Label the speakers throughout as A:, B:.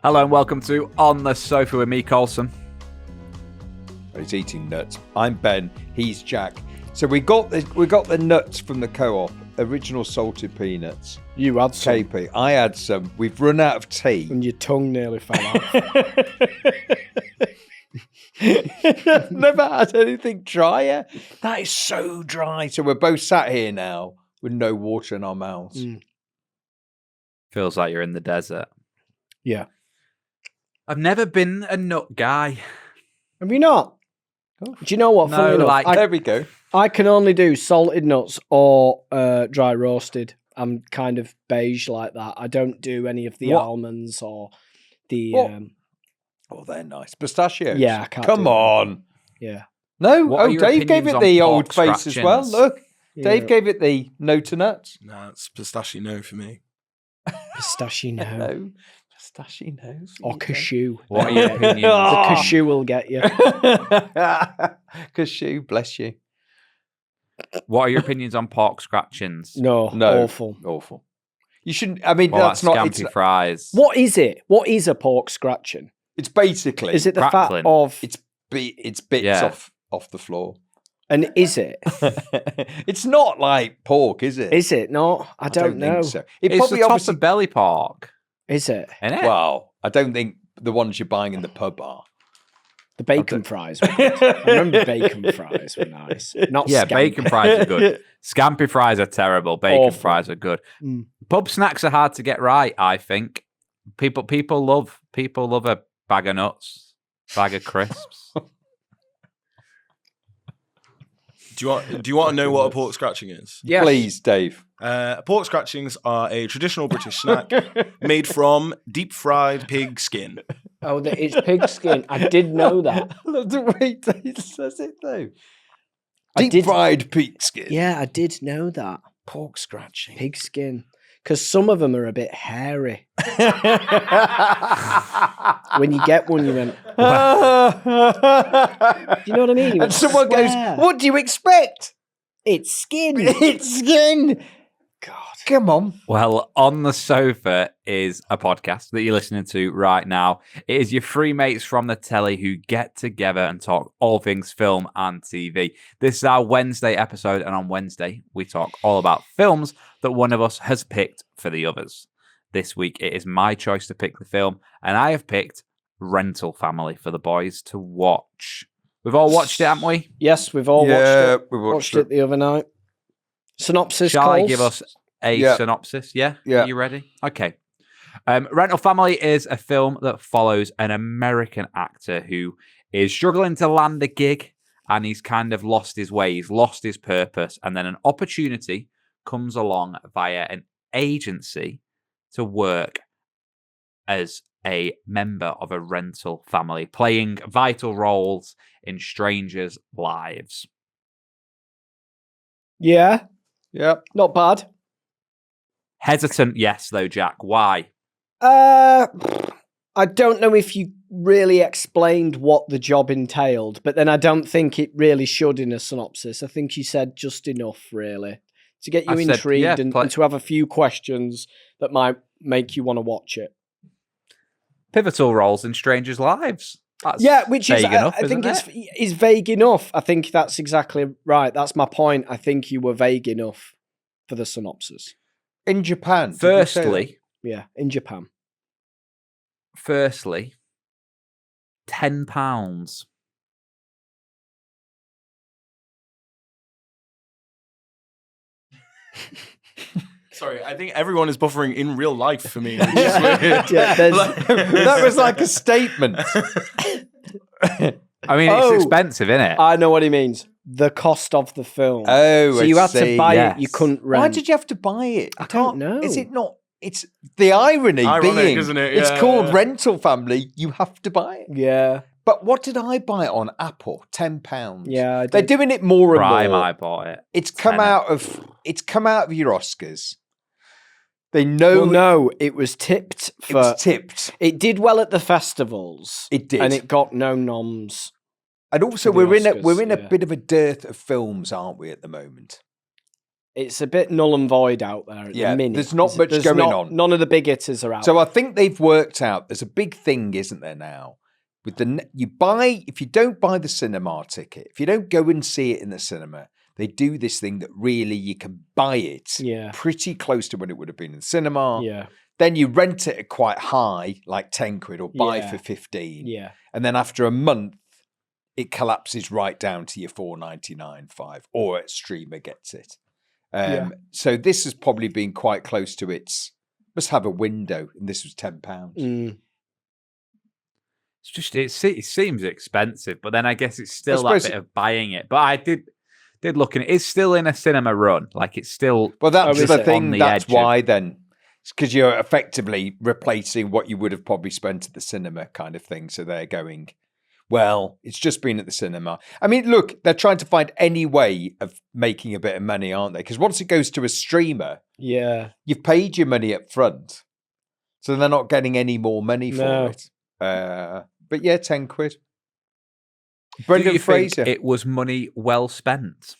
A: Hello and welcome to On the Sofa with me, Colson.
B: He's eating nuts. I'm Ben. He's Jack. So we got the nuts from the co-op, original salted peanuts.
C: You had some.
B: KP. I had some. We've run out of tea.
C: And your tongue nearly fell off.
B: Never had anything drier. That is so dry. So we're both sat here now with no water in our mouths.
A: Feels like you're in the desert.
C: Yeah.
A: I've never been a nut guy.
C: Have you not?
B: Oh.
C: Do you know what?
A: No,
C: Funny enough,
B: There we go.
C: I can only do salted nuts or dry roasted. I'm kind of beige like that. I don't do any of the almonds or the...
B: Oh, they're nice. Pistachios.
C: Yeah, I can't
B: Come
C: do
B: on.
C: Yeah.
B: No.
A: What are your
B: Dave gave
A: opinions
B: it
A: on
B: the
A: pork
B: old face as well.
A: scratchings?
B: Look.
C: Yeah.
B: Dave gave it the no to nuts.
D: No, it's pistachio no for me.
C: Pistachio no.
B: No. Pistachio no.
C: Or cashew.
A: What are your opinions?
C: The cashew will get you.
B: Cashew, bless you.
A: What are your opinions on pork scratchings?
C: No,
B: No.
C: awful.
B: You shouldn't. I mean,
A: Well,
B: that's not. It's,
A: scampi fries.
C: What is it? What is a pork scratching?
B: it's basically.
C: Is it the
A: Crackling.
C: fat of...
B: It's bits
A: Yeah.
B: off the floor.
C: And is it?
B: It's not like pork, is it?
C: Is it not? I don't know.
B: think so. It
A: It's
B: probably
A: the top
B: obviously.
A: of belly pork,
C: Is it?
A: isn't it?
B: Well, I don't think the ones you're buying in the pub are.
C: The bacon fries were good. I remember bacon fries were nice. Not
A: Yeah,
C: scampi.
A: bacon fries are good. Scampi fries are terrible. Bacon
C: Awful.
A: fries are good.
C: Mm.
A: Pub snacks are hard to get right, I think. People love a bag of nuts, bag of crisps.
D: Do you want to know what a pork scratching is?
C: Yes.
B: Please, Dave.
D: Pork scratchings are a traditional British snack made from deep fried pig skin.
C: Oh, it's pig skin. I did know that.
B: I love the way Dave says it, though.
C: I
B: Deep
C: did-
B: fried pig skin.
C: Yeah, I did know that.
B: Pork scratching.
C: Pig skin. Because some of them are a bit hairy. When you get one, you went, do you know what I mean? You
B: And
C: went,
B: someone
C: "Swear."
B: goes, "What do you expect?"
C: It's skin.
B: It's skin.
C: God.
B: Come on.
A: Well, On the Sofa is a podcast that you're listening to right now. It is your three mates from the telly who get together and talk all things film and TV. This is our Wednesday episode, and on Wednesday, we talk all about films that one of us has picked for the others. This week, it is my choice to pick the film, and I have picked Rental Family for the boys to watch. We've all watched it, haven't we?
C: Yes, we've all watched it.
B: we
C: Watched it the other night. Synopsis,
A: Shall I
C: Coles?
A: give us a
B: Yeah.
A: synopsis? Yeah?
B: Yeah.
A: Are you ready? Okay. Rental Family is a film that follows an American actor who is struggling to land a gig, and he's kind of lost his way. He's lost his purpose. And then an opportunity comes along via an agency to work as a member of a rental family, playing vital roles in strangers' lives.
C: Yeah,
B: Yep.
C: not bad.
A: Hesitant, yes, though, Jack. Why?
C: I don't know if you really explained what the job entailed, but then I don't think it really should in a synopsis. I think you said just enough, really, to get you
A: I said,
C: intrigued
A: yeah,
C: and to have a few questions that might make you want to watch it.
A: Pivotal roles in strangers' lives. That's
C: Yeah, which is,
A: vague enough,
C: I think
A: isn't
C: it's vague enough. I think that's exactly right. That's my point. I think you were vague enough for the synopsis.
B: In Japan. did you say that?
C: Yeah, in Japan.
A: Firstly, £10.
D: Sorry, I think everyone is buffering in real life for me.
C: Yeah,
B: That was like a statement.
A: I mean,
C: Oh.
A: it's expensive, isn't it?
C: I know what he means. The cost of the film.
B: Oh,
C: so you
B: I
C: had to
B: see.
C: buy
A: Yes.
C: it. You couldn't rent.
B: Why did you have to buy it?
C: I don't know.
B: Is it not? It's the irony
D: Ironic,
B: being,
D: isn't it?
B: it's
D: Yeah,
B: called
D: yeah.
B: Rental Family. You have to buy it.
C: Yeah,
B: But what did I buy it on? Apple, £10.
C: yeah. I
B: They're
C: did.
B: doing it more and
A: Prime,
B: more.
A: I bought it.
B: It's come
A: Tenner.
B: out of your Oscars. They know
C: Well, no, it was tipped
B: it
C: for.
B: was tipped.
C: It did well at the festivals.
B: It did.
C: and it got no noms.
B: And also,
C: for the
B: we're in
C: Oscars,
B: a
C: yeah.
B: bit of a dearth of films, aren't we, at the moment?
C: It's a bit null and void out there at the minute.
B: There's not much going on.
C: None of the big hitters are out.
B: So I think they've worked out. There's a big thing, isn't there now? With if you don't buy the cinema ticket, if you don't go and see it in the cinema, they do this thing that really you can buy it pretty close to when it would have been in the cinema.
C: Yeah.
B: Then you rent it at quite high, like 10 quid, or buy for 15.
C: Yeah.
B: And then after a month, it collapses right down to your £4.99, or a streamer gets it. So this has probably been quite close to its, must have a window, and this was £10.
A: It's just, it seems expensive, but then I guess it's still that bit of buying it. But I did look in it. It's still in a cinema run. Like it's still.
B: Well, that's the thing. That's why then. It's because you're effectively replacing what you would have probably spent at the cinema kind of thing. So they're going, well, it's just been at the cinema. I mean, look, they're trying to find any way of making a bit of money, aren't they? Because once it goes to a streamer, you've paid your money up front. So they're not getting any more money for it. But yeah, 10 quid. Brendan Fraser.
A: It was money well spent.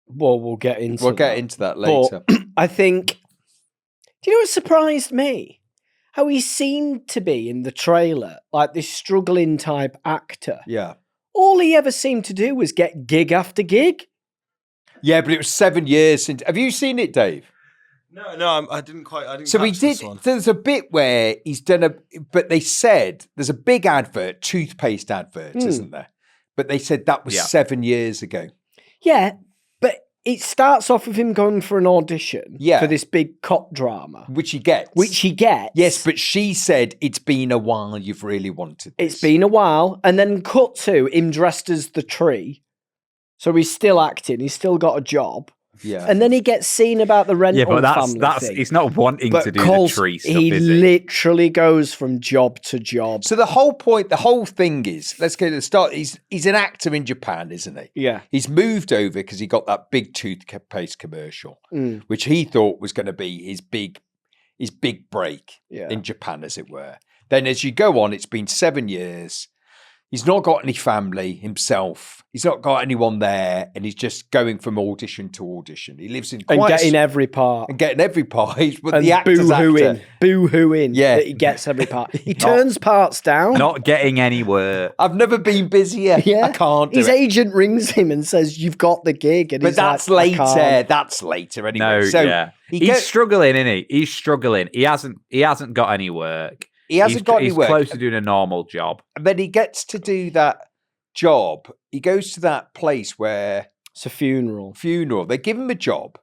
C: Well, we'll get into
B: that later.
C: But I think, do you know what surprised me? How he seemed to be in the trailer, like this struggling type actor.
B: Yeah.
C: All he ever seemed to do was get gig after gig.
B: Yeah, but it was 7 years since. Have you seen it, Dave?
D: No, I didn't quite.
B: So he did. There's a bit where he's done but they said there's a big advert, toothpaste advert, isn't there? But they said that was 7 years ago.
C: Yeah, but it starts off with him going for an audition for this big cop drama.
B: Which he gets.
C: Yes,
B: but she said, it's been a while you've really wanted this.
C: It's been a while. And then cut to him dressed as the tree. So he's still acting. He's still got a job.
B: Yeah.
C: And then he gets seen about the rental family thing.
A: He's not wanting to do the tree stuff,
C: he
A: is he?
C: literally goes from job to job.
B: So the whole thing is, let's go to the start. He's an actor in Japan, isn't he?
C: Yeah.
B: He's moved over because he got that big toothpaste commercial, which he thought was going to be his big break in Japan, as it were. Then as you go on, it's been 7 years. He's not got any family himself. He's not got anyone there, and he's just going from audition to audition. He lives in
C: getting every part.
B: But
C: and
B: the actor's
C: boo-hooing that he gets every part. He turns parts down.
A: Not getting any work.
B: I've never been busier.
C: Yeah.
B: I can't do
C: His
B: it.
C: agent rings him and says, "You've got the gig." And
B: but that's
C: like,
B: later. That's later anyway.
A: No,
B: so
A: he's struggling, isn't he? He's struggling. He hasn't got any work.
B: He's
A: close to doing a normal job.
B: And then he gets to do that job. He goes to that place where
C: it's a funeral.
B: They give him a job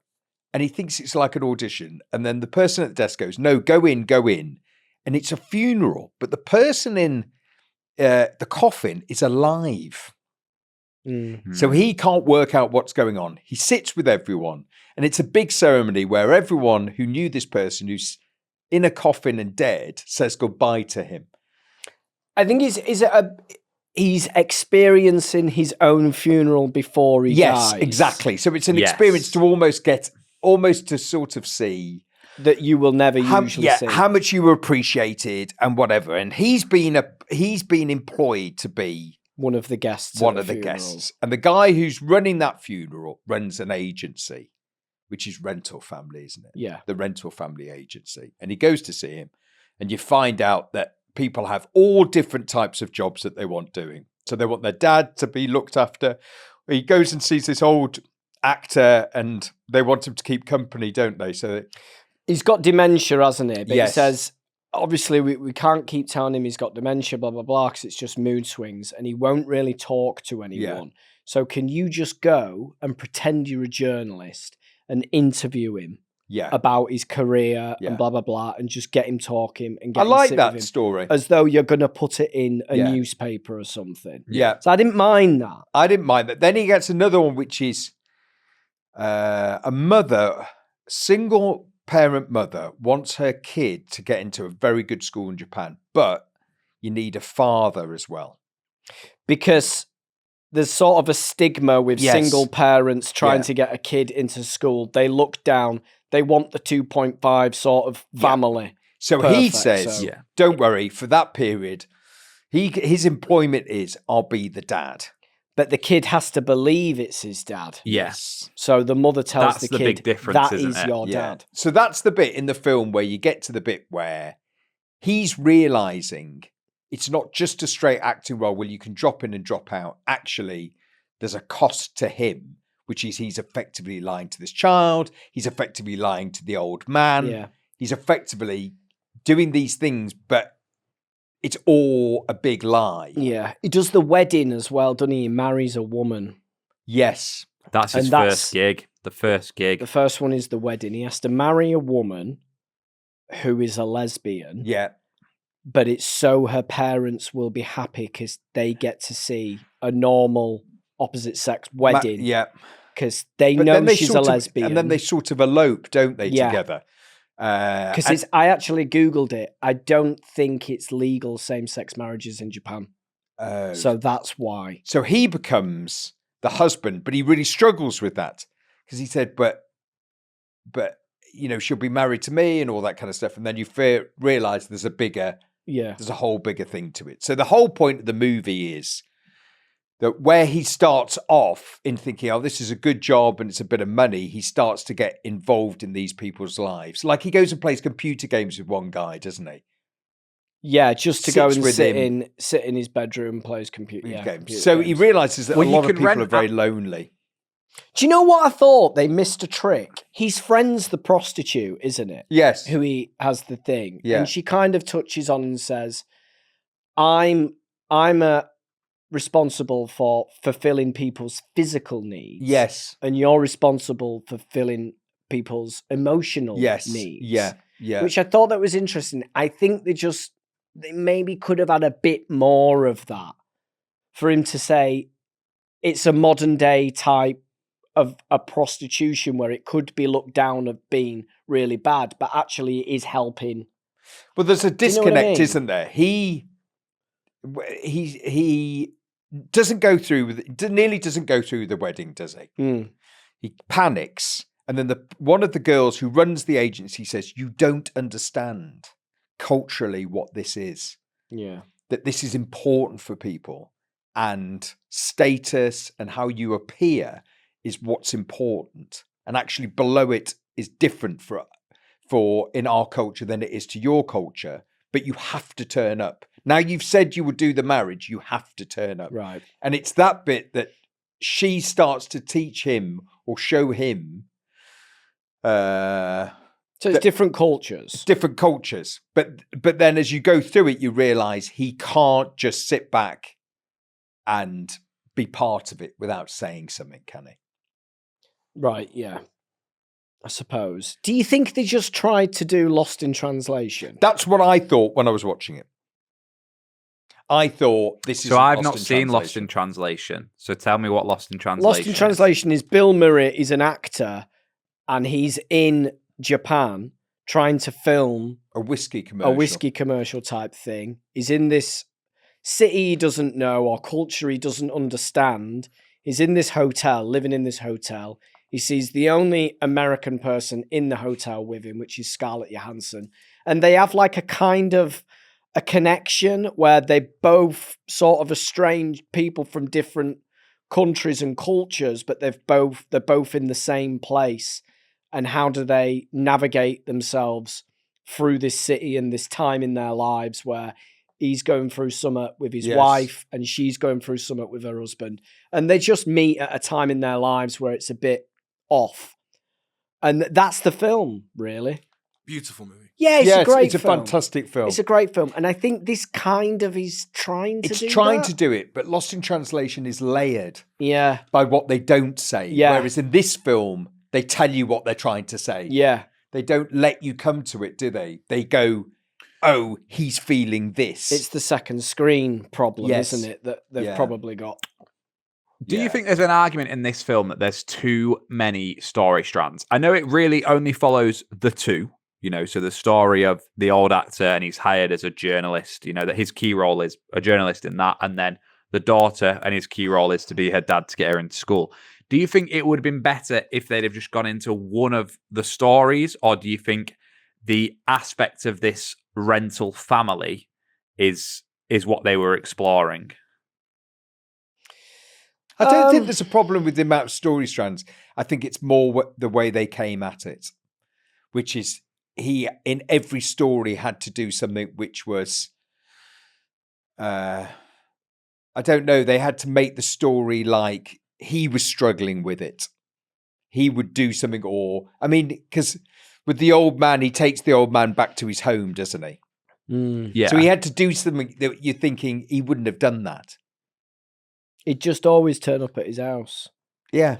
B: and he thinks it's like an audition. And then the person at the desk goes, "No, go in. And it's a funeral. But the person in the coffin is alive.
C: Mm-hmm.
B: So he can't work out what's going on. He sits with everyone. And it's a big ceremony where everyone who knew this person who's in a coffin and dead says goodbye to him.
C: I think he's experiencing his own funeral before he dies.
B: Yes, exactly. So it's an experience to almost to sort of see
C: that you will never usually see.
B: How much you were appreciated and whatever. And he's been employed to be
C: one of the guests.
B: And the guy who's running that funeral runs an agency, which is Rental Family, isn't it?
C: Yeah.
B: The Rental Family Agency. And he goes to see him, and you find out that people have all different types of jobs that they want doing. So they want their dad to be looked after. He goes and sees this old actor, and they want him to keep company, don't they? So
C: he's got dementia, hasn't he? But
B: yes.
C: He says, obviously, we can't keep telling him he's got dementia, blah, blah, blah, because it's just mood swings, and he won't really talk to anyone.
B: Yeah.
C: So can you just go and pretend you're a journalist and interview him about his career and blah, blah, blah, and just get him talking and get him
B: like
C: sit
B: that
C: with him,
B: story.
C: as though you're going to put it in a newspaper or something.
B: Yeah.
C: So I didn't mind that.
B: I didn't mind that. Then he gets another one, which is a mother, single parent mother, wants her kid to get into a very good school in Japan, but you need a father as well.
C: Because there's sort of a stigma with single parents trying to get a kid into school. They look down. They want the 2.5 sort of family.
B: So he says, don't worry, for that period, his employment is, I'll be the dad.
C: But the kid has to believe it's his dad.
A: Yes.
C: So the mother tells
A: That's
C: the kid,
A: big difference,
C: that
A: isn't
C: is
A: it?
C: your dad.
B: So that's the bit in the film where you get to the bit where he's realizing it's not just a straight acting role where you can drop in and drop out. Actually, there's a cost to him, which is he's effectively lying to this child. He's effectively lying to the old man.
C: Yeah.
B: He's effectively doing these things, but it's all a big lie.
C: Yeah. He does the wedding as well, doesn't he? He marries a woman.
B: Yes.
A: That's his first gig. The first gig.
C: The first one is the wedding. He has to marry a woman who is a lesbian.
B: Yeah.
C: But it's so her parents will be happy because they get to see a normal opposite sex wedding.
B: Yeah.
C: Because they know she's a lesbian.
B: And then they sort of elope, don't they,
C: Yeah.
B: together?
C: Because I actually Googled it. I don't think it's legal same-sex marriages in Japan. So that's why.
B: So he becomes the husband, but he really struggles with that because he said, but you know, she'll be married to me and all that kind of stuff. And then you realize there's a whole bigger thing to it. So the whole point of the movie is that where he starts off in thinking, oh, this is a good job and it's a bit of money, he starts to get involved in these people's lives. Like he goes and plays computer games with one guy, doesn't he?
C: Yeah, just to go and sit in his bedroom and play his computer games.
B: So he realizes that a lot of people are very lonely.
C: Do you know what I thought? They missed a trick. He's friends the prostitute, isn't it?
B: Yes.
C: Who he has the thing.
B: Yeah.
C: And she kind of touches on and says, I'm responsible for fulfilling people's physical needs.
B: Yes.
C: And you're responsible for fulfilling people's emotional needs.
B: Yeah. Yeah.
C: Which I thought that was interesting. I think they maybe could have had a bit more of that for him to say it's a modern day type of a prostitution where it could be looked down of being really bad, but actually it is helping.
B: Well, there's a disconnect,
C: you know what I mean?
B: Isn't there? He doesn't go through, nearly doesn't go through the wedding, does he?
C: Mm.
B: He panics. And then one of the girls who runs the agency says, you don't understand culturally what this is.
C: Yeah.
B: That this is important for people, and status and how you appear is what's important. And actually below it is different for in our culture than it is to your culture, but you have to turn up. Now you've said you would do the marriage, you have to turn up.
C: Right.
B: And it's that bit that she starts to teach him or show him.
C: So it's different cultures.
B: Different cultures. But then as you go through it, you realize he can't just sit back and be part of it without saying something, can he?
C: Right, yeah. I suppose. Do you think they just tried to do Lost in Translation?
B: That's what I thought when I was watching it. I thought this is.
A: So I've not seen Lost in Translation. So tell me what Lost in Translation
C: Lost in Translation is Bill Murray is an actor and he's in Japan trying to film
B: a whiskey commercial
C: type thing. He's in this city he doesn't know or culture he doesn't understand. He's in this hotel, living in this hotel. He sees the only American person in the hotel with him, which is Scarlett Johansson. And they have like a kind of a connection where they both sort of estranged people from different countries and cultures, but they're both in the same place. And how do they navigate themselves through this city and this time in their lives where he's going through summer with his wife and she's going through summer with her husband. And they just meet at a time in their lives where it's a bit off. And that's the film, really.
D: Beautiful movie.
C: Yeah, it's a great
B: film. It's a fantastic film.
C: It's a great film. And I think this kind of is trying to do
B: It's trying to do it, but Lost in Translation is layered
C: by
B: what they don't say.
C: Yeah.
B: Whereas in this film, they tell you what they're trying to say.
C: Yeah.
B: They don't let you come to it, do they? They go, oh, he's feeling this.
C: It's the second screen problem, isn't it, that they've probably got.
A: Do you think there's an argument in this film that there's too many story strands? I know it really only follows the two, you know, so the story of the old actor and he's hired as a journalist, you know, that his key role is a journalist in that, and then the daughter and his key role is to be her dad to get her into school. Do you think it would have been better if they'd have just gone into one of the stories, or do you think the aspect of this rental family is what they were exploring?
B: I don't think there's a problem with the amount of story strands. I think it's more the way they came at it, which is he, in every story, had to do something which was, I don't know, they had to make the story like he was struggling with it. He would do something, because with the old man, he takes the old man back to his home, doesn't he?
A: Yeah.
B: So he had to do something that you're thinking he wouldn't have done that.
C: He'd just always turn up at his house.
B: Yeah.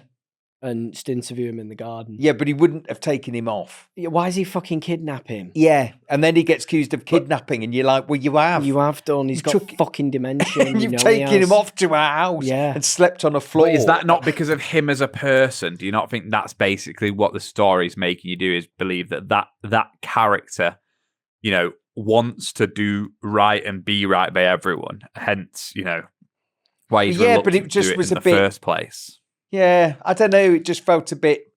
C: And just interview him in the garden.
B: Yeah, but he wouldn't have taken him off.
C: Why does he fucking kidnap him?
B: Yeah, and then he gets accused of kidnapping, and you're like, well, you have.
C: You have done. He's got fucking dementia.
B: You've taken him off to our house and slept on a floor.
A: But is that not because of him as a person? Do you not think that's basically what the story's making you do, is believe that character, wants to do right and be right by everyone? Hence, why he's reluctant
B: but it just
A: to do it
B: was
A: in
B: a
A: the
B: bit,
A: first place.
B: Yeah, I don't know. It just felt a bit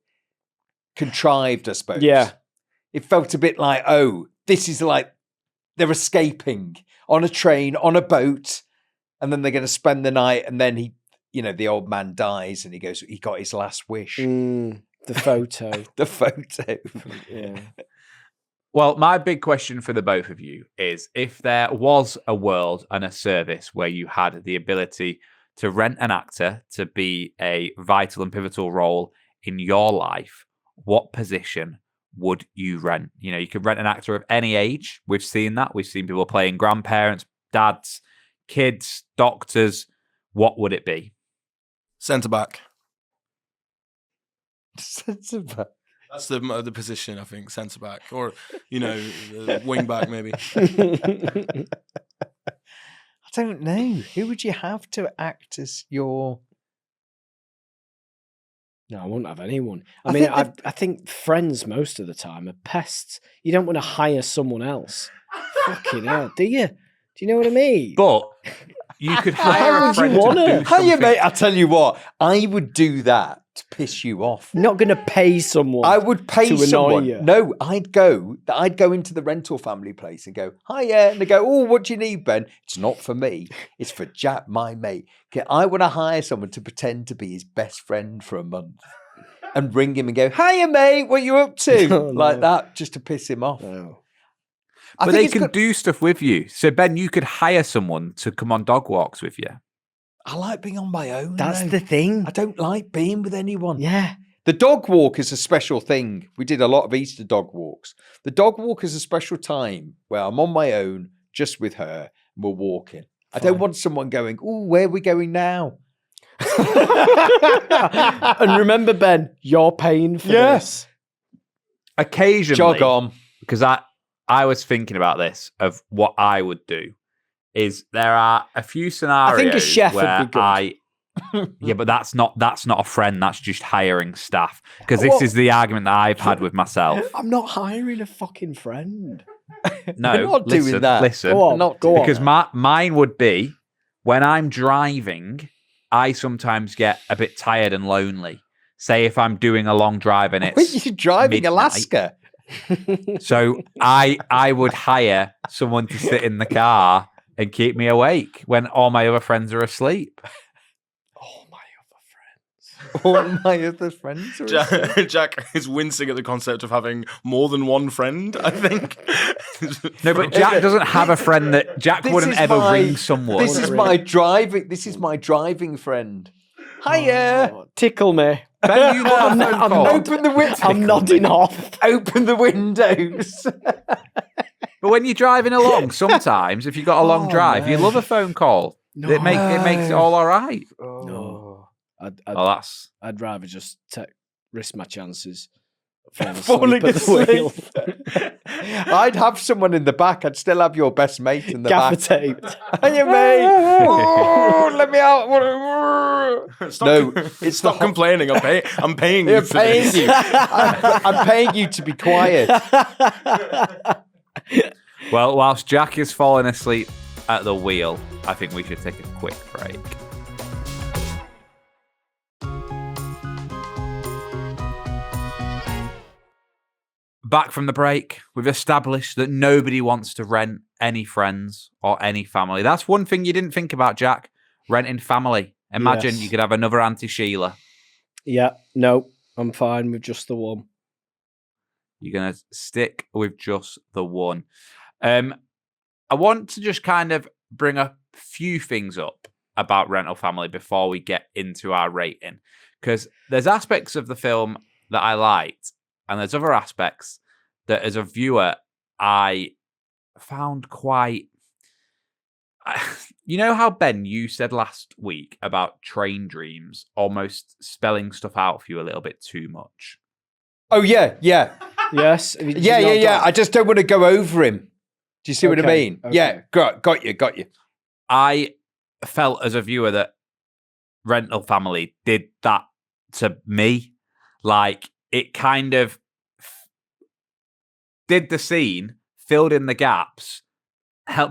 B: contrived, I suppose.
C: Yeah.
B: It felt a bit like, this is like they're escaping on a train, on a boat, and then they're going to spend the night, and then the old man dies, and he got his last wish.
C: The photo.
B: The photo.
C: Yeah.
A: Well, my big question for the both of you is, if there was a world and a service where you had the ability to rent an actor to be a vital and pivotal role in your life, what position would you rent? You could rent an actor of any age. We've seen that. We've seen people playing grandparents, dads, kids, doctors. What would it be?
D: Centre-back.
B: Centre-back.
D: That's the position, I think, centre-back. Or, wing-back, maybe.
B: I don't know. Who would you have to act as your...
C: No, I wouldn't have anyone. I think friends most of the time are pests. You don't want to hire someone else. Fucking hell, do you? Do you know what I mean?
A: But you could hire a friend to do something.
B: Hiya, mate. I tell you what, I would do that to piss you off.
C: Not going to pay someone.
B: I would pay
C: to
B: someone.
C: annoy you.
B: No, I'd go into the rental family place and go, hiya. And they go, oh, what do you need, Ben? It's not for me. It's for Jack, my mate. Okay, I want to hire someone to pretend to be his best friend for a month and ring him and go, hiya, mate, what you up to?
C: Oh,
B: like that, just to piss him off.
C: No.
A: But they can do stuff with you. So, Ben, you could hire someone to come on dog walks with you.
B: I like being on my own.
C: That's
B: though.
C: the thing.
B: I don't like being with anyone.
C: Yeah.
B: The dog walk is a special thing. We did a lot of Easter dog walks. The dog walk is a special time where I'm on my own, just with her, and we're walking. Fine. I don't want someone going, oh, where are we going now?
C: And remember, Ben, you're paying for this.
A: Occasionally.
B: Jog on.
A: Because I was thinking about this, of what I would do. Is there are a few scenarios
C: I think a chef
A: where
C: would be good.
A: yeah, but that's not a friend. That's just hiring staff. Because this is the argument that I've had with myself.
C: I'm not hiring a fucking friend.
A: No,
B: We're not doing that.
A: Listen,
C: Go on.
A: Because mine would be, when I'm driving, I sometimes get a bit tired and lonely. Say if I'm doing a long drive and it's
B: you're driving
A: midnight.
B: Alaska.
A: So I would hire someone to sit in the car and keep me awake when all my other friends are asleep.
B: All my other friends are asleep.
D: Jack is wincing at the concept of having more than one friend, I think.
A: No, but Jack doesn't have a friend that Jack wouldn't ever ring someone.
B: This is my driving friend. Hiya.
C: Oh, tickle me.
A: Ben, you love a phone call.
B: Open the window.
C: I'm nodding off.
B: Open the windows.
A: But when you're driving along, sometimes if you've got a long drive, you love a phone call.
C: No.
A: It makes it all right.
C: No.
A: I'd
C: rather just risk my chances.
B: Falling asleep. I'd have someone in the back. I'd still have your best mate in the
C: Gaffer
B: back.
C: taped.
B: Hiya, mate. Oh, let me out.
D: Stop complaining. I'm paying you.
B: I'm paying you. I'm paying you to be quiet.
A: Well, whilst Jack is falling asleep at the wheel, I think we should take a quick break. Back from the break, we've established that nobody wants to rent any friends or any family. That's one thing you didn't think about, Jack. Renting family. Imagine
C: Yes.
A: you could have another Auntie Sheila.
C: Yeah, no, I'm fine with just the one.
A: You're going to stick with just the one. I want to just kind of bring a few things up about Rental Family before we get into our rating. Because there's aspects of the film that I liked, and there's other aspects that as a viewer, I found quite... You know how, Ben, you said last week about train dreams almost spelling stuff out for you a little bit too much?
B: Oh, yeah.
C: Yes.
B: Yeah. I just don't want to go over him. Do you see what I mean?
C: Okay.
B: Yeah, got you.
A: I felt as a viewer that Rental Family did that to me. Like, it kind of did the scene, filled in the gaps,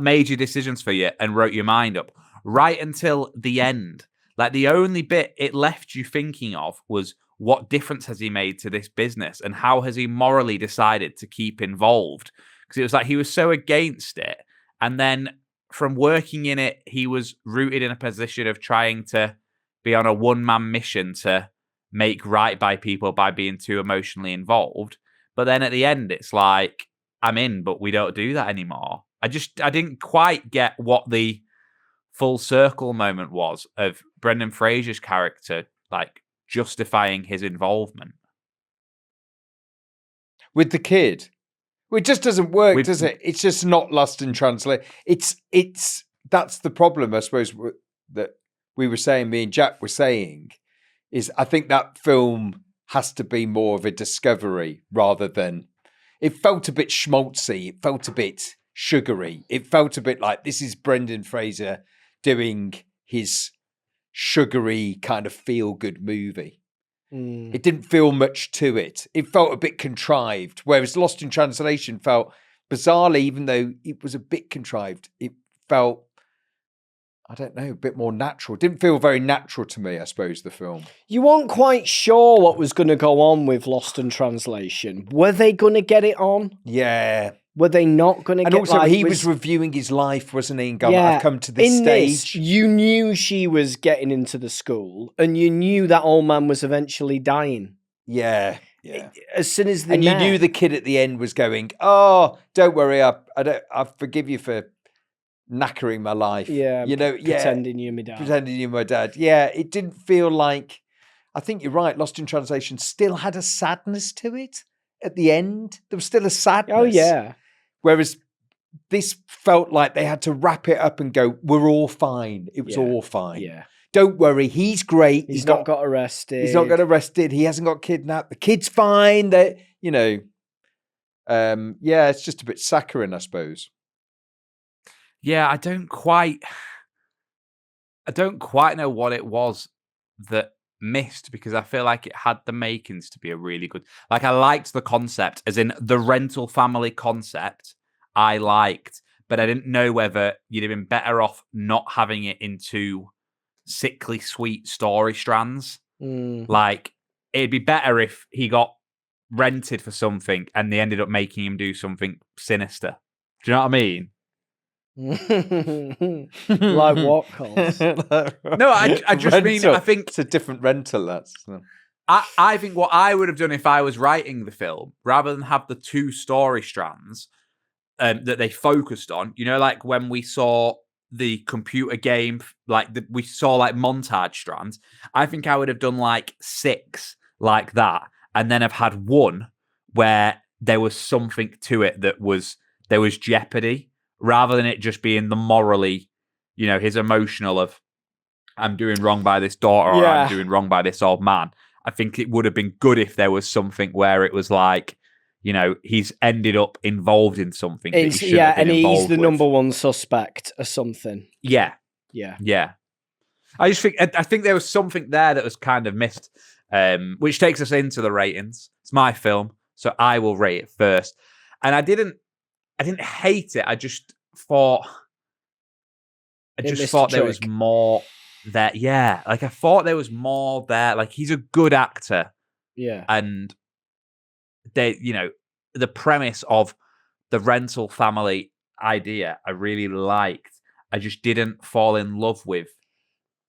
A: made your decisions for you, and wrote your mind up right until the end. Like, the only bit it left you thinking of was, what difference has he made to this business, and how has he morally decided to keep involved? Because it was like he was so against it, and then from working in it, he was rooted in a position of trying to be on a one-man mission to make right by people by being too emotionally involved. But then at the end, it's like, I'm in, but we don't do that anymore. I didn't quite get what the full circle moment was of Brendan Fraser's character, like, justifying his involvement.
B: With the kid. Well, it just doesn't work, does it? It's just not lost in translation. It's that's the problem, I suppose, that we were saying, me and Jack were saying, is I think that film has to be more of a discovery rather than... It felt a bit schmaltzy. It felt a bit sugary. It felt a bit like this is Brendan Fraser doing his sugary kind of feel-good movie. It didn't feel much to it. It felt a bit contrived, whereas Lost in Translation felt bizarrely, even though it was a bit contrived, it felt, I don't know, a bit more natural. It didn't feel very natural to me, I suppose, the film.
C: You weren't quite sure what was going to go on with Lost in Translation. Were they going to get it on?
B: Yeah.
C: Were they not going to get it?
B: And also, he was reviewing his life, wasn't he? And going, I've come to this stage.
C: You knew she was getting into the school, and you knew that old man was eventually dying.
B: Yeah.
C: As soon as
B: you knew the kid at the end was going, oh, don't worry, I forgive you for knackering my life.
C: Yeah, pretending you're my dad.
B: Pretending you're my dad. Yeah, it didn't feel like... I think you're right, Lost in Translation still had a sadness to it at the end. There was still a sadness.
C: Oh, yeah.
B: Whereas this felt like they had to wrap it up and go, we're all fine. It was all fine.
C: Yeah.
B: Don't worry, he's great.
C: He's not got arrested.
B: He's not got arrested. He hasn't got kidnapped. The kid's fine. It's just a bit saccharine, I suppose.
A: Yeah, I don't quite know what it was that missed, because I feel like it had the makings to be a really good... Like, I liked the concept, as in the Rental Family concept, I liked, but I didn't know whether you'd have been better off not having it in two sickly sweet story strands. Like, it'd be better if he got rented for something and they ended up making him do something sinister. Do you know what I mean?
C: Like what, Colson?
A: No, I just
B: rental.
A: mean, I think
B: it's a different rental. That's...
A: I think what I would have done if I was writing the film, rather than have the two story strands that they focused on, like when we saw the computer game, we saw like montage strands, I think I would have done like 6 like that, and then I've had one where there was something to it there was jeopardy, rather than it just being the morally, his emotional of, I'm doing wrong by this daughter, or I'm doing wrong by this old man. I think it would have been good if there was something where it was like, he's ended up involved in something. And he's the
C: number one suspect or something.
A: Yeah. I think there was something there that was kind of missed, which takes us into the ratings. It's my film, so I will rate it first. And I didn't hate it. I just thought there was more there. Yeah, like I thought there was more there. Like, he's a good actor.
C: Yeah,
A: and the premise of the Rental Family idea, I really liked. I just didn't fall in love with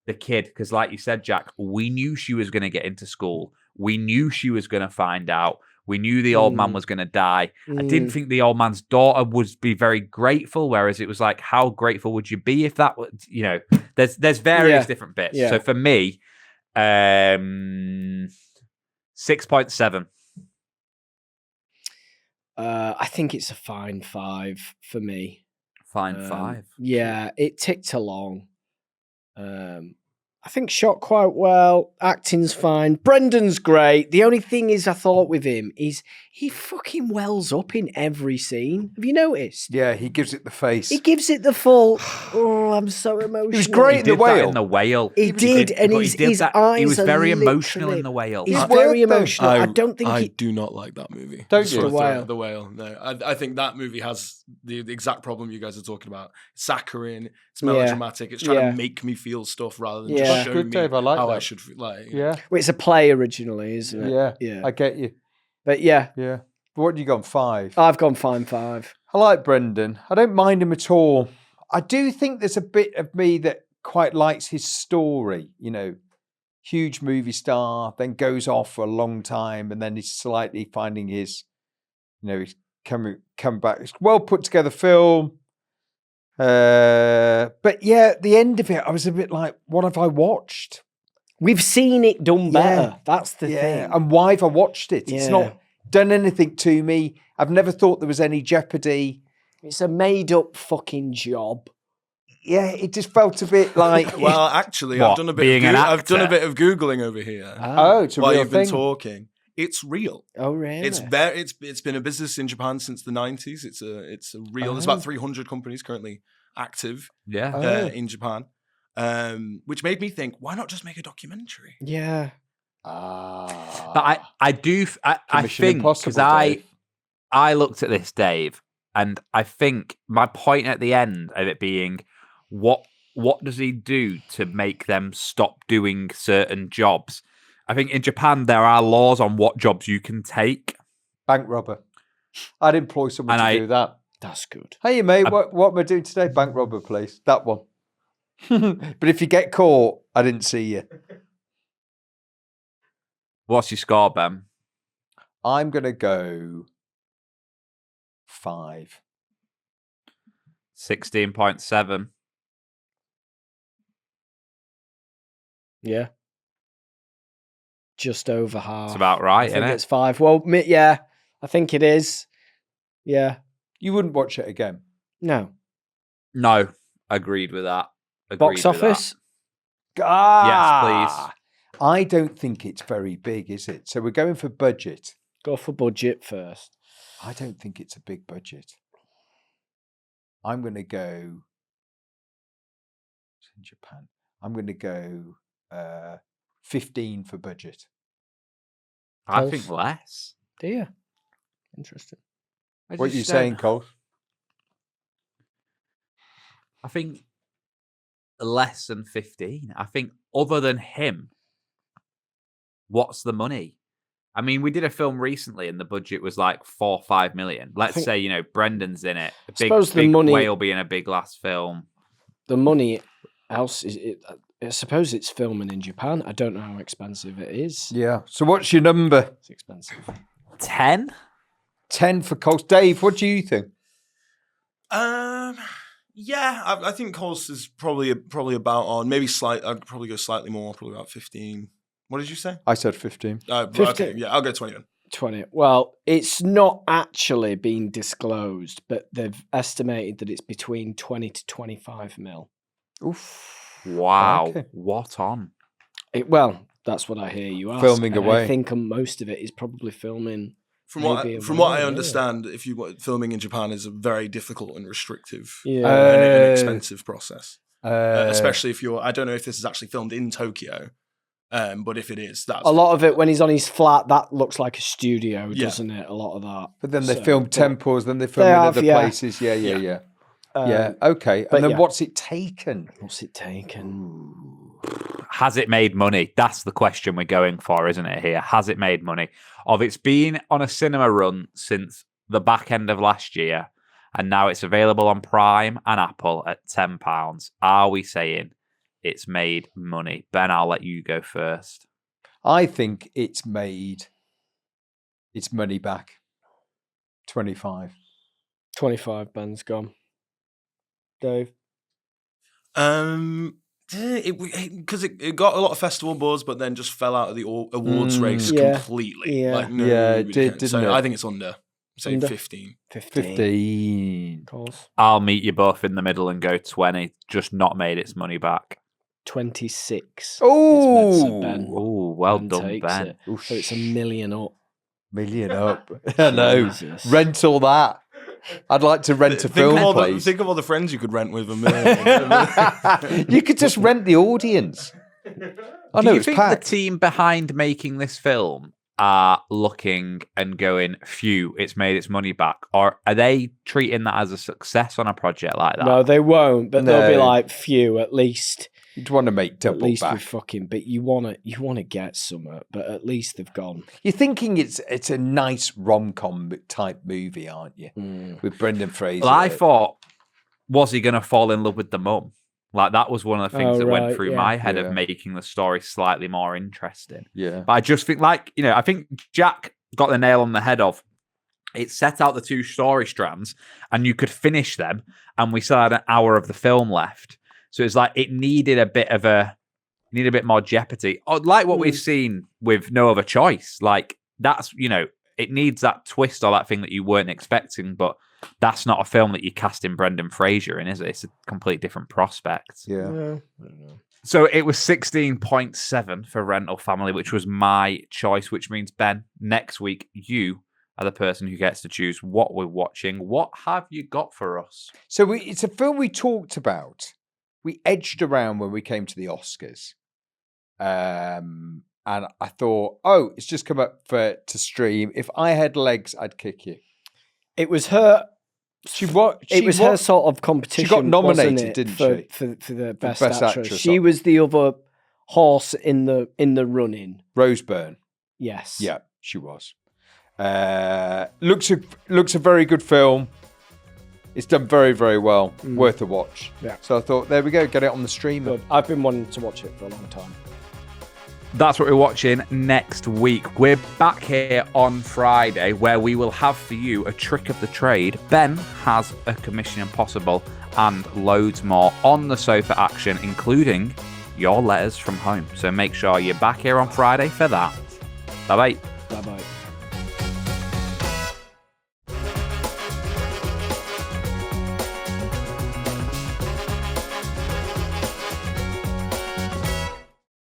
A: the kid, because like you said, Jack, we knew she was going to get into school. We knew she was going to find out. We knew the old man was going to die. I didn't think the old man's daughter would be very grateful, whereas it was like, how grateful would you be if that was, there's various different bits.
C: Yeah.
A: So for me, 6.7.
C: I think it's a fine 5 for me.
A: Fine 5.
C: Yeah, it ticked along. I think shot quite well. Acting's fine. Brendan's great. The only thing is, I thought with him is he fucking wells up in every scene. Have you noticed?
B: Yeah, he gives it the face.
C: He gives it the full. Oh, I'm so emotional.
B: He was great in
A: The Whale.
C: He did, and his eyes.
A: He was very
C: are
A: emotional in
C: literally-
A: The Whale.
C: He's very emotional. I don't think
D: I
C: he.
D: do not like that movie.
B: Don't you?
C: The Whale.
D: The Whale. No, I think that movie has the exact problem you guys are talking about. It's saccharine. It's melodramatic. It's trying to make me feel stuff rather than just show
B: Good,
D: me
B: Dave, I like
D: how
B: that.
D: I should feel. Like,
B: Yeah.
C: Well, it's a play originally, isn't it?
B: Yeah. I get you.
C: But yeah,
B: Yeah. But what do you got? 5?
C: I've gone fine 5.
B: I like Brendan. I don't mind him at all. I do think there's a bit of me that quite likes his story. Huge movie star, then goes off for a long time, and then he's slightly finding his, he's come back. It's well put together film. But yeah, at the end of it, I was a bit like, what have I watched?
C: We've seen it done better. That's the thing.
B: And why have I watched it? It's not done anything to me. I've never thought there was any jeopardy.
C: It's a made-up fucking job.
B: Yeah, it just felt a bit like.
D: Well, actually,
A: What,
D: I've done a bit.
A: being an
D: I've done a
A: actor?
D: bit of googling over here
B: It's a
D: while
B: real
D: you've been
B: thing.
D: talking. It's real.
C: Oh, really?
D: It's been a business in Japan since the 90s. It's a real. There's about 300 companies currently active in Japan, which made me think, why not just make a documentary?
C: Yeah.
A: But I
B: Mission
A: think,
B: Impossible,
A: because
B: Dave.
A: I looked at this, Dave, and I think my point at the end of it being, what does he do to make them stop doing certain jobs? I think in Japan there are laws on what jobs you can take.
B: Bank robber. I'd employ someone to do that.
C: That's good.
B: Hey, mate, what am I doing today? Bank robber, please. That one. But if you get caught, I didn't see you.
A: What's your score, Ben?
B: I'm going to go 5.
A: 16.7.
C: Yeah. Just over half.
A: That's about right,
C: I think
A: isn't it?
C: it's 5. Well, yeah, I think it is. Yeah.
B: You wouldn't watch it again?
C: No.
A: No, agreed with that.
C: Box office?
A: Yes, please.
B: I don't think it's very big, is it? So we're going for budget.
C: Go for budget first.
B: I don't think it's a big budget. I'm going to go. It's in Japan. I'm going to go 15 for budget.
A: I think less.
C: Do you? Interesting.
B: What are you saying, Cole?
A: I think less than 15. I think other than him, what's the money? I mean, we did a film recently and the budget was like 4 or 5 million. Let's say, Brendan's in it. A big
C: money,
A: Whale being a big last film.
C: The money else is it. I suppose it's filming in Japan. I don't know how expensive it is.
B: Yeah. So what's your number?
C: It's expensive.
A: 10?
B: 10 for Coles. Dave, what do you think?
D: Yeah, I think Colson is probably about on. Maybe slight. I'd probably go slightly more. Probably about 15. What did you say?
B: I said 15.
D: 15. Okay, yeah, I'll go 20 then.
C: 20. Well, it's not actually been disclosed, but they've estimated that it's between 20 to 25 mil.
B: Oof.
A: Wow.
B: Okay.
A: What on?
C: Well, that's what I hear you ask.
B: Filming
C: and
B: away.
C: I think most of it is probably filming.
D: From what I understand, if you filming in Japan is a very difficult and restrictive and an expensive process, especially if you're. I don't know if this is actually filmed in Tokyo, but if it is, that's
C: a lot of it. When he's on his flat, that looks like a studio, doesn't it? A lot of that.
B: But then they film temples, then they film in other places. Yeah. Okay. And then what's it taken?
C: What's it taken?
A: Has it made money? That's the question we're going for, isn't it, here? Has it made money? Of it's been on a cinema run since the back end of last year, and now it's available on Prime and Apple at £10. Are we saying it's made money? Ben, I'll let you go first.
B: I think it's made its money back. 25.
C: 25, Ben's gone. Dave?
D: Because it got a lot of festival buzz, but then just fell out of the awards race completely.
C: Yeah.
D: Like, no,
B: didn't
D: so
B: it?
D: I think it's under. Say
C: Under?
D: 15.
B: 15.
A: I'll meet you both in the middle and go 20. Just not made its money back.
C: 26.
A: Oh, well done, Ben.
C: So it's $1 million up.
B: Million up. I know. Rent all that. I'd like to rent a film, please.
D: Think of all the friends you could rent with $1 million.
B: You could just rent the audience.
A: Do you think the team behind making this film are looking and going, phew, it's made its money back? Or are they treating that as a success on a project like that?
C: No, they won't, but they'll be like, phew, at least.
B: You'd want to make double
C: at least
B: back.
C: We fucking, but you want to get somewhere, but at least they've gone.
B: You're thinking it's a nice rom-com type movie, aren't you? With Brendan Fraser.
A: Well, I thought, was he going to fall in love with the mum? Like, that was one of the things that went through my head of making the story slightly more interesting.
B: Yeah.
A: But I just think, I think Jack got the nail on the head of, it set out the two story strands and you could finish them and we still had an hour of the film left. So it's like it needed a bit more jeopardy. Like what we've seen with No Other Choice. Like, that's, it needs that twist or that thing that you weren't expecting, but that's not a film that you're casting Brendan Fraser in, is it? It's a complete different prospect.
B: Yeah.
C: I don't know.
A: So it was 16.7 for Rental Family, which was my choice, which means, Ben, next week you are the person who gets to choose what we're watching. What have you got for us?
B: So it's a film we talked about. We edged around when we came to the Oscars. And I thought, it's just come up to stream. If I had legs, I'd kick you.
C: It was her. Her sort of competition.
B: She got nominated, didn't she,
C: for the best actress? She was the other horse in the running.
B: Rose Byrne.
C: Yes.
B: Yeah, she was. Looks a very good film. It's done very, very well. Worth a watch.
C: Yeah.
B: So I thought, there we go, get it on the streamer.
C: Good. I've been wanting to watch it for a long time.
A: That's what we're watching next week. We're back here on Friday where we will have for you a trick of the trade. Ben has a Commission Impossible and loads more on the sofa action, including your letters from home. So make sure you're back here on Friday for that. Bye-bye.